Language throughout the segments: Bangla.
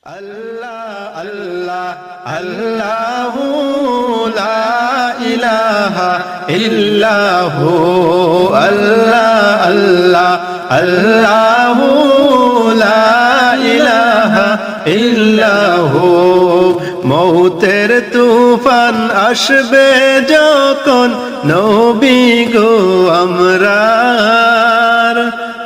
আল্লাহ আল্লাহ আল্লাহু লা ইলাহা ইল্লাহু আল্লাহ আল্লাহ আল্লাহু লা ইলাহা ইল্লাহু মৌতের তুফান আসবে যখন নবী গো আমরার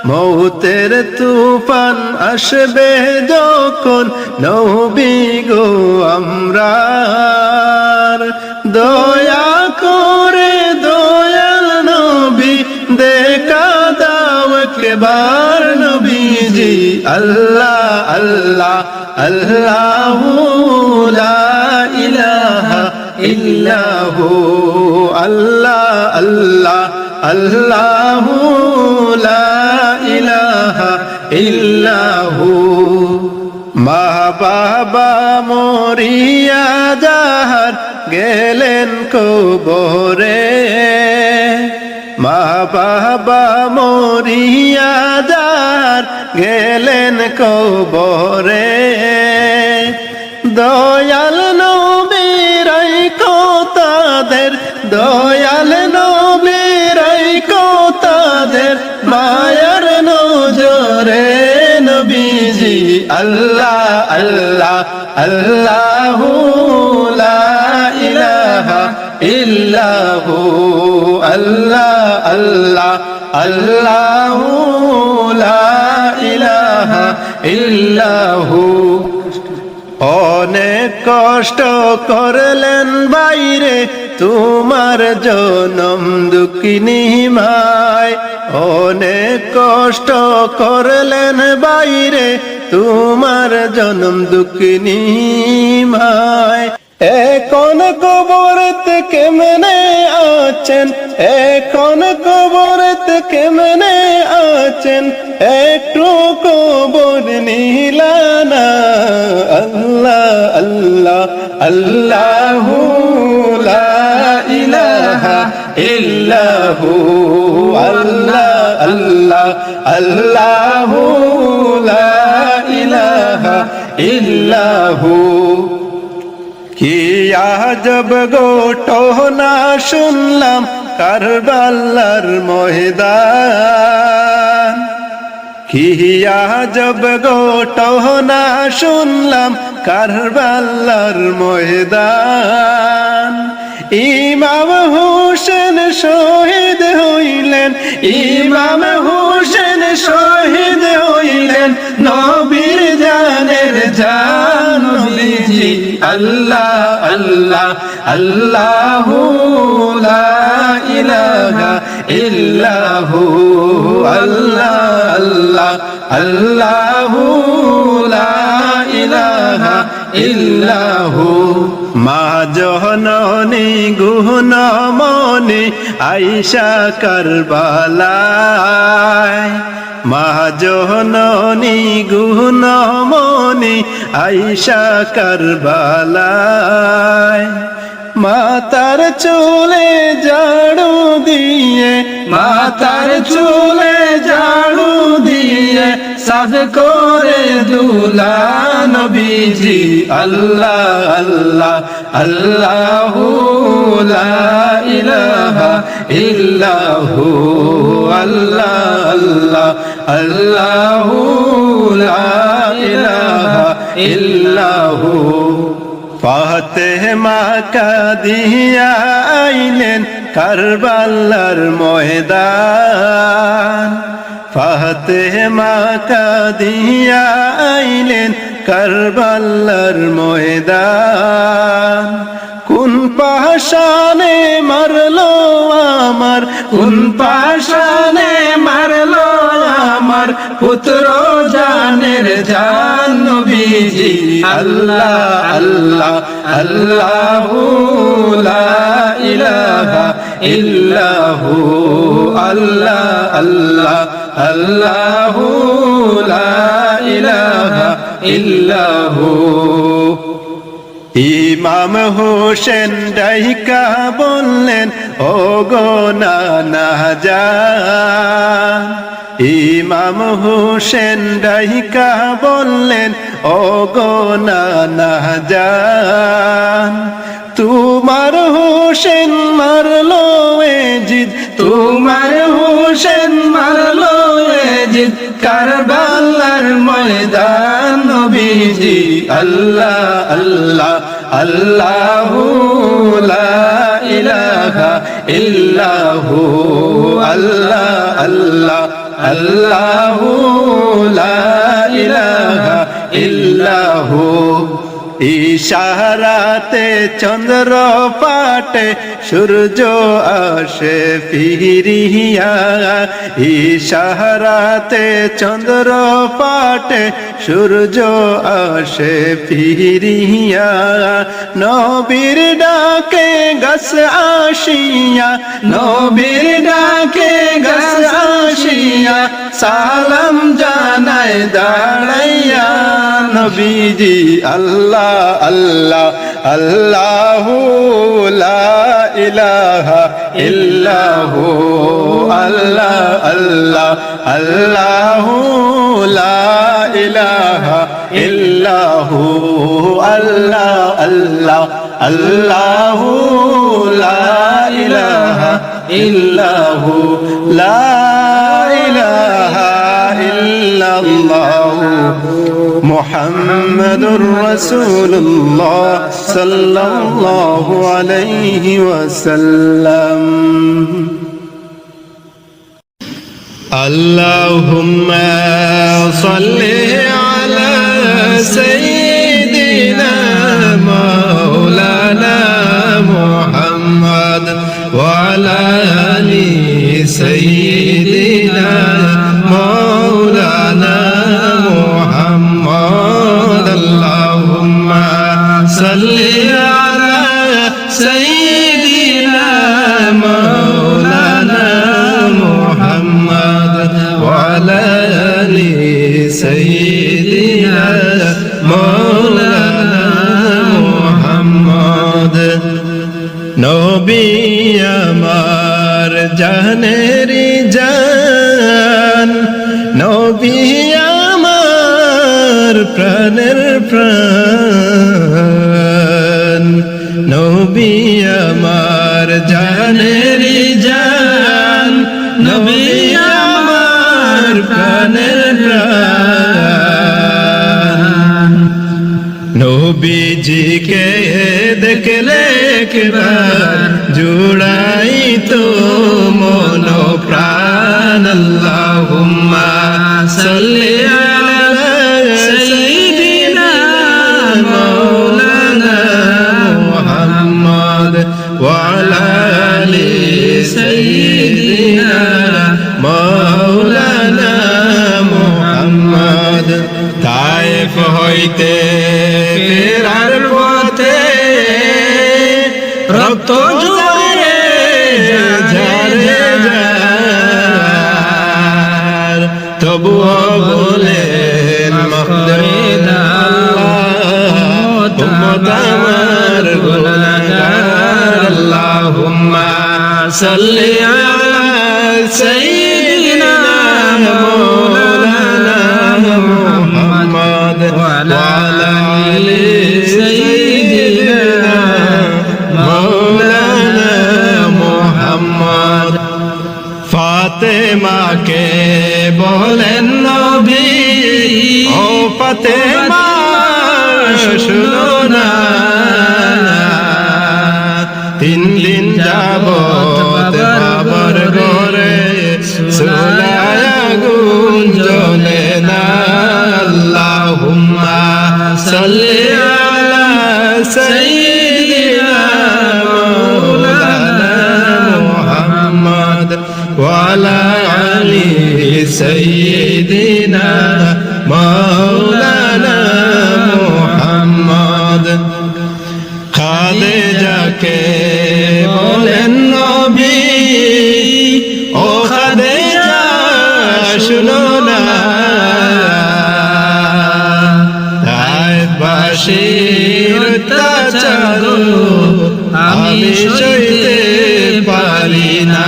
মৌতের তুফান আসবে যখন নবী গো আমরার দয়া করে দয়াল নবী দেখা দাও একবার নবীজি আল্লাহ আল্লাহ আল্লাহু লা ইলাহা ইল্লাহু আল্লাহ আল্লাহ আল্লাহু লা ইলাহা ইল্লাহু মা বাবা মরিয়া যাহার গেলেন কবরে মা বাবা মরিয়া যাহার গেলেন কবরে দয়াল নবীর তাদের দয়াল নবীর তাদের মায়ার নজরে নবীজি আল্লাহ আল্লাহ আল্লাহু লা ইলাহা ইল্লাহু আল্লাহ আল্লাহ আল্লাহু লা ইলাহা ইল্লাহু অনেক কষ্ট করলেন বাইরে তোমার জনম দুঃখিনী মায় অনেক কষ্ট করলেন বাইরে তোমার জনম দুঃখিনী মায় এখন কবরতে কেমনে আছেন এখন কবরতে কেমনে আছেন একটু কবর নিলানা আল্লাহ আল্লাহ আল্লাহু লা ইলাহা ইল্লাহু আল্লাহ আল্লাহ আল্লাহু লা ইলাহা ইল্লাহু কি আজব ঘটনা শুনলাম কারবালার ময়দান কি আজব ঘটনা শুনলাম কারবালার ময়দান ইমাম হোসেন শহীদ হইলেন ইমাম হোসেন শহীদ হইলেন নবীর জানের জান নবীজি আল্লাহ আল্লাহ আল্লাহু লা ইলাহা ইল্লাহু আল্লাহ আল্লাহ আল্লাহু লা ইলাহা ইল্লাহু মা জননী গুহনমনি আয়েশা কারবালায় মা জননী গুহনমনি আয়েশা কারবালায় মাতার চুলে ঝাড়ু দিয়ে মাতার চুলে ঝাড়ু দিয়ে সাফ করে দুলা নবীজি আল্লাহ আল্লাহ আল্লাহু লা ইলাহা ইল্লাহু আল্লাহ আল্লাহ আল্লাহু লা ইলাহা ইল্লাহু ফাতেমা কাদিয়া আইলেন কারবালার ময়দান ফাতেমা কাদিয়া আইলেন কারবালার ময়দান কোন পাশানে মারলো আমার কোন পাশানে মারলো আমার পুত্র জানের জান নবীজি আল্লাহ আল্লাহ আল্লাহু লা ইলাহা ইল্লাহু আল্লাহ আল্লাহ আল্লাহু লা ইলাহা ইল্লাহু ইমাম হোসেন ডাইকা বললেন ও গো নানা জান ইমাম হোসেন ডাইকা বললেন ও গো নানা জান তোমার হোসেন মারলো এজিদ তোমার হোসেন মারলো এজিদ কারবালার ময়দান নবীজি আল্লাহ আল্লাহ আল্লাহু লা ইলাহা ইল্লাহু আল্লাহ আল্লাহ আল্লাহু লা ইলাহা ইল্লাহু ইশারাতে চন্দ্র পাটে সূর্য আসে ফিরিয়া ইশারাতে চন্দ্র পাটে সূর্য আসে ফিরিয়া নবীর ডাকে গাছ আসিয়া নবীর ডাকে গাছ আসিয়া সালাম জানায় দাঁড়াইয়া নবীজি আল্লাহ আল্লাহ আল্লাহু লা ইলাহা ইল্লাহু আল্লাহ আল্লাহ আল্লাহু লা ইলাহা ইল্লাহু আল্লাহ আল্লাহ আল্লাহু লা ইলাহা ইল্লাহু লা ইলাহা ইল্লাল্লাহু মুহাম্মাদুর রাসূলুল্লাহ সাল্লাল্লাহু আলাইহি ওয়াসাল্লাম আল্লাহুম্মা সাল্লি আলা সাইয়্যিদিনা মাওলানা মুহাম্মদ ওয়া আলা আলি সাইয়্যিদিনা মাওলানা মুহাম্মদ আল্লাহুম্মা সাল্লি আলা সাইয়্যিদিনা মাওলানা মুহাম্মদ ওয়া আলা আলি সাইয়্যিদিনা মাওলানা মুহাম্মদ নবী আমার জানেরি জান নবী আমার প্রাণের প্রাণ নবী আমার জানেরি জান নবী আমার প্রাণের প্রাণ নবীজিকে দেখলে একবার জুড়াই তো মন প্রাণ আল্লাহুম্মা সাল্লি আলা সাইয়্যিদিনা মাওলানা মুহাম্মদ ওয়া আলা আলি সাইয়্যিদিনা মাওলানা মুহাম্মদ তায়েফ হইতে ফেরার পথে রক্ত জোরে ঝরে যায় তবুও বলেন মাহমুদ আল্লাহ উম্মত আমার গুনাহগার আল্লাহুম্মা সাল্লি আলা সাইয়্যিদিনা মাওলানা মুহাম্মদ ওয়া আলা আলি সাইয়্যিদিনা মাওলানা মুহাম্মদ ফাতেমাকে বলেন নবী ও ফাতেমা শুনো না 3 দিন যাবত বাবার ঘরে চুলায় আগুন জ্বলে না আল্লাহুম্মা সাল্লি আলা সাইয়্যিদিনা মাওলানা মুহাম্মদ ওয়া আলা আলি সাইয়্যিদিনা মাওলানা মুহাম্মদ খাদিজাকে বলেন নবী ও খাদিজা শুনো না তায়েফবাসীর অত্যাচার আমি সইতে পারি না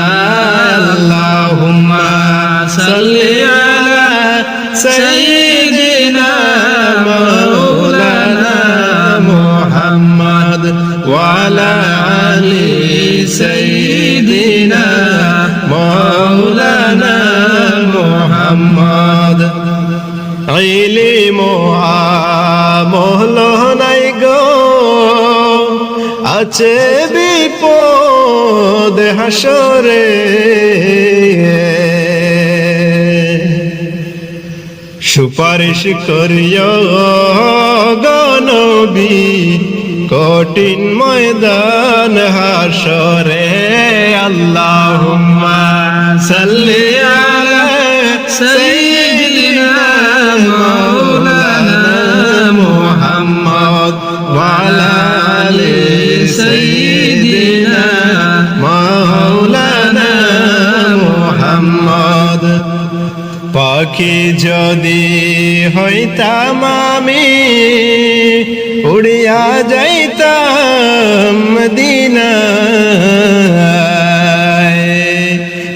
আল্লাহুম্মা সাল্লি وعلى علي سيدنا مولانا محمد ইলম আমল নাই গো আছে বিপদ হাসরে সুপারিশ করিও গো নবী কঠিন ময়দান হাসরে আল্লাহুম্মা সাল্লি আলা সাইয়্যিদিনা মাওলানা মুহাম্মদ ওয়া আলা আলি সাইয়্যিদিনা মাওলানা মুহাম্মদ পাখি যদি হইতাম আমি উড়িয়া যাইতাম মদিনায়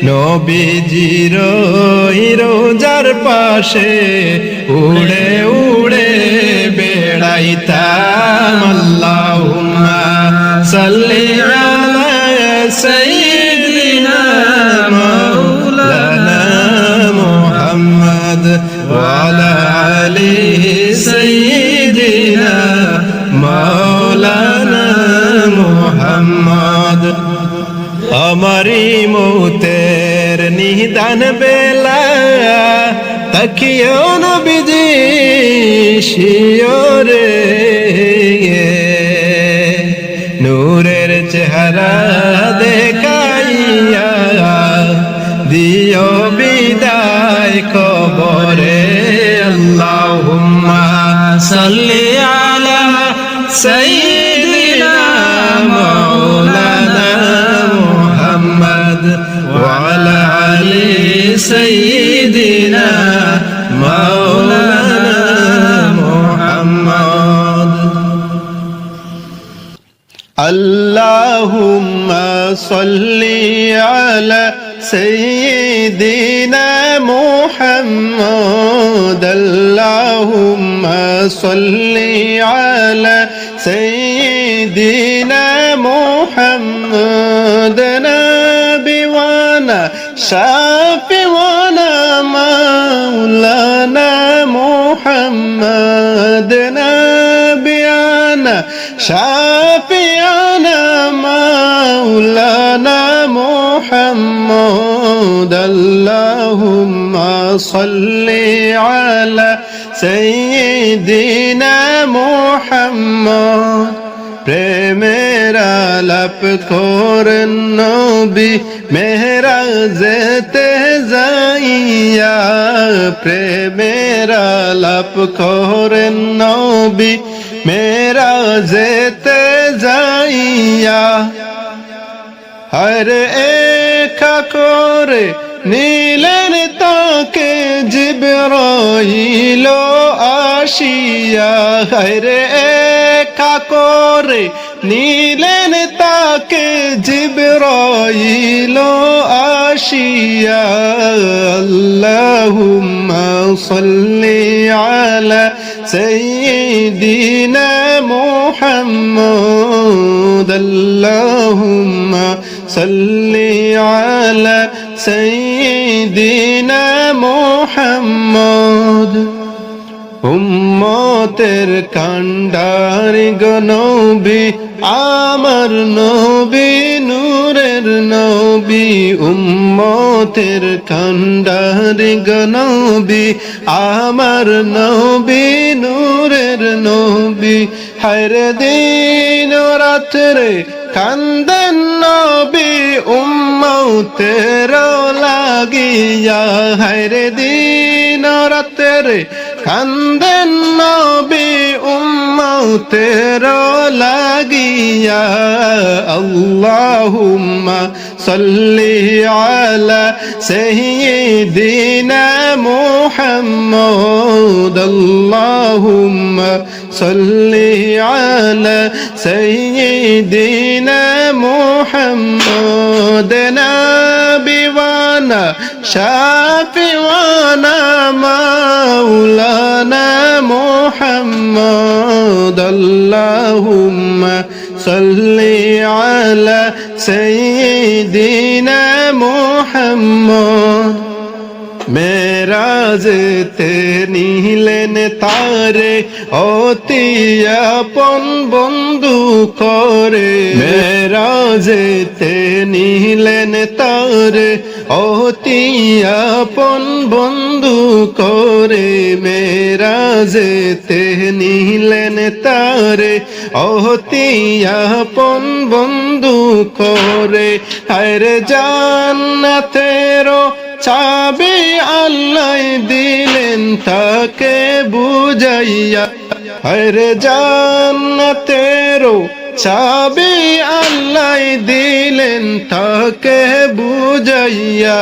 নবীজির রোজার পাশে উড়ে উড়ে বেড়াইতাম আল্লাহুম্মা সাল্লি আলা সাইয়্যিদিনা মাওলানা মুহাম্মদ ওয়া আলা আলি সাইয়্যিদিনা মাওলানা মুহাম্মদ আমারি মৌতের নিদান বেলা তাকিও নবীজি শিওরে নূরের চেহারা দেখাইয়া দিও বিদায় কবরে আল্লাহুম্মা সাল্লি আলা সাইয়্যিদিনা মাওলানা মুহাম্মদ ওয়া আলা আলি সাইয়্যিদিনা মাওলানা মুহাম্মদ আল্লাহুম্মা সাল্লি আলা سيدنا محمد اللهم صل على سيدنا محمد نبي وانا شافي وانا مولانا محمد نبي انا شافي انا مولانا محمد اللهم صل على سيدنا محمد প্রেমের আলাপ করেন নবী মেহরাজেতে যাইয়া প্রেমের আলাপ করেন নবী মেহরাজেতে যাইয়া হরে একা করে নীলেন তাকে জিবরাইল আসিয়া হরে একা করে নীলেন তাকে জিবরাইল আসিয়া আল্লাহুম্মা সাল্লি আলা সাইয়্যিদিনা মুহাম্মদ আল্লাহুম্মা সাল্লি আলা সাইয়্যিদিনা মুহাম্মদ উম্মতের কান্ডার গো নবী আমার নবী নূরের নবী উম্মতের কান্ডার গো নবী আমার নবী নূরের নবী হায়রে দিন রাত্রে কান্দেন নবী উম্মতের লাগিয়া হায়রে দিন রাত্রে কান্দেন নবী উম্মতের লাগিয়া আল্লাহুম্মা সাল্লি আলা সাইয়্যিদিনা মুহাম্মদ আল্লাহুম্মা সাল্লি আলা সাইয়্যিদিনা মুহাম্মদ নবী ওয়ানা শাফি ওয়ানা মাওলানা মুহাম্মদ আল্লাহুম্মা সাল্লি سيدنا محمد মেরাজেতে নিলেন তারে অতি আপন বন্ধু করে মেরাজেতে নিলেন তারে অতি আপন বন্ধু করে মেরাজেতে নিলেন তারে অতি আপন বন্ধু করে হায়রে জান্নাতেরও চাবি আল্লাহ দিলেন তাকে বুঝাইয়া হরে জান্নাতেরও চাবি আল্লাহ দিলেন তাকে বুঝাইয়া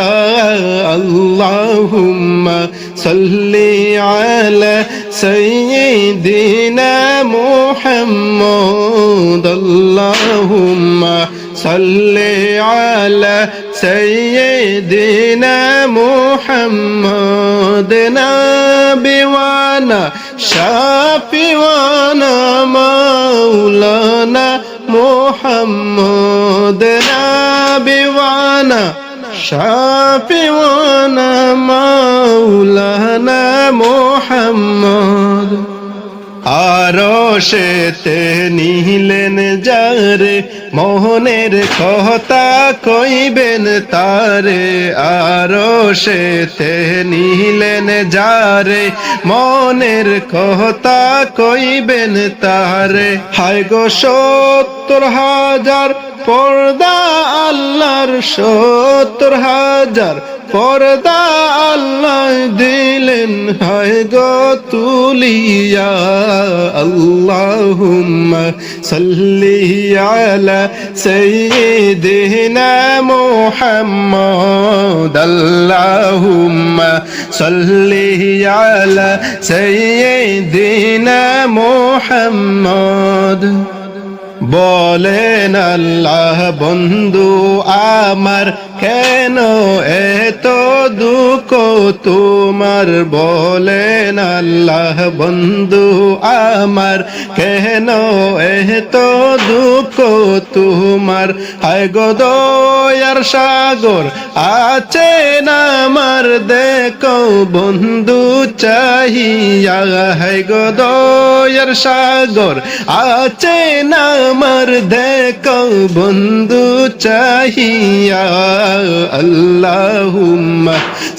আল্লাহুম্মা সাল্লি আলা সাইয়্যিদিনা মুহাম্মদ আল্লাহুম্মা সাল্লি আলা سيدنا محمد نبي وانا شافي وانا مولانا محمد نبي وانا شافي وانا مولانا محمد আরশেতে নিলেন যারে মোহনের কথা কইবেন তারে আরশেতে নিলেন যারে মনের কথা কইবেন তারে হায় গো ৭০,০০০ পর্দা আল্লাহর ৭০,০০০ পর্দা আল্লাহ দিলেন হায় গো তুলিয়া আল্লাহুম্মা সাল্লি আলা সাইয়্যিদিনা মুহাম্মদ আল্লাহুম্মা সাল্লি আলা সাইয়্যিদিনা মুহাম্মদ বলেন আল্লাহ বন্ধু আমার কেন এত দুঃখ তোমার বলেন আল্লাহ বন্ধু আমার কেন এত দুঃখ তোমার হায় গো দয়ার সাগর আছে না আমার দেখো বন্ধু চাহিয়া হায় গো দয়ার সাগর আছে না আমার দেখো বন্ধু চাহিয়া আল্লাহুম্মা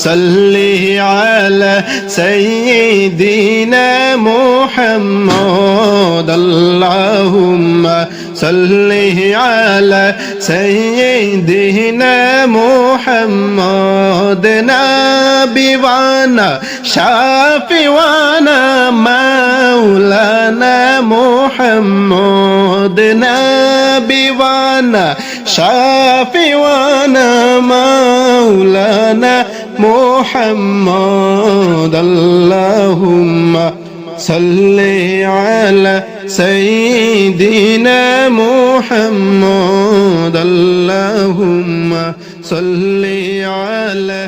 সাল্লি আলা সাইয়্যিদিনা মুহাম্মদ আল্লাহুম্মা সাল্লি আলা সাইয়্যিদিনা মুহাম্মদ নবী ওয়ানা শাফি ওয়ানা মাওলানা মুহাম্মদ নবী ওয়ানা শাফি ওয়ানা মাওলানা মুহাম্মদ আল্লাহুম্মা সাল্লি আলা সাইয়্যিদিনা মুহাম্মদ আল্লাহুম্মা সাল্লি আলা